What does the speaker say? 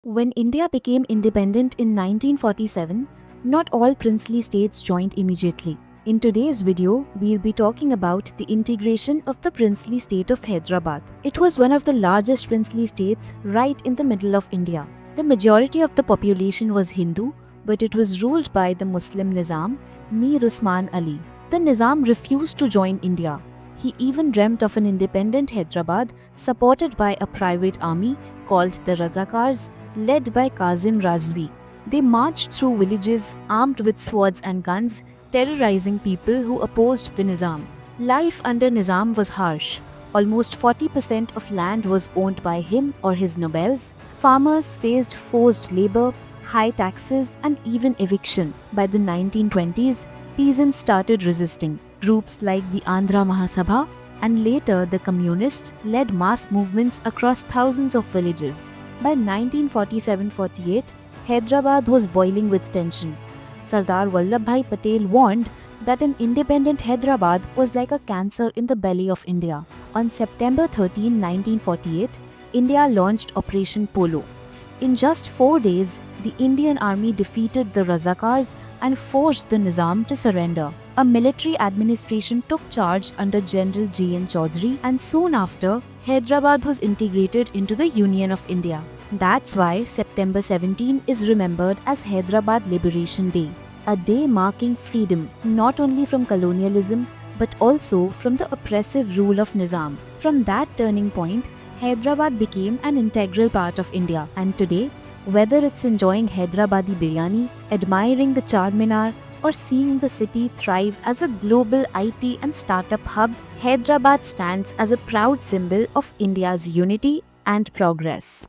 When India became independent in 1947, not all princely states joined immediately. In today's video, we'll be talking about the integration of the princely state of Hyderabad. It was one of the largest princely states right in the middle of India. The majority of the population was Hindu, but it was ruled by the Muslim Nizam, Mir Usman Ali. The Nizam refused to join India. He even dreamt of an independent Hyderabad supported by a private army called the Razakars, led by Kazim Razvi. They marched through villages armed with swords and guns, terrorizing people who opposed the Nizam. Life under Nizam was harsh. Almost 40% of land was owned by him or his nobles. Farmers faced forced labor, high taxes, and even eviction. By the 1920s, peasants started resisting. Groups like the Andhra Mahasabha and later the Communists led mass movements across thousands of villages. By 1947-48, Hyderabad was boiling with tension. Sardar Vallabhbhai Patel warned that an independent Hyderabad was like a cancer in the belly of India. On September 13, 1948, India launched Operation Polo. In just 4 days, the Indian army defeated the Razakars and forced the Nizam to surrender. A military administration took charge under General G.N. Chaudhary, and soon after, Hyderabad was integrated into the Union of India. That's why September 17 is remembered as Hyderabad Liberation Day, a day marking freedom not only from colonialism but also from the oppressive rule of Nizam. From that turning point, Hyderabad became an integral part of India, and today, whether it's enjoying Hyderabadi biryani, admiring the Charminar, or seeing the city thrive as a global IT and startup hub, Hyderabad stands as a proud symbol of India's unity and progress.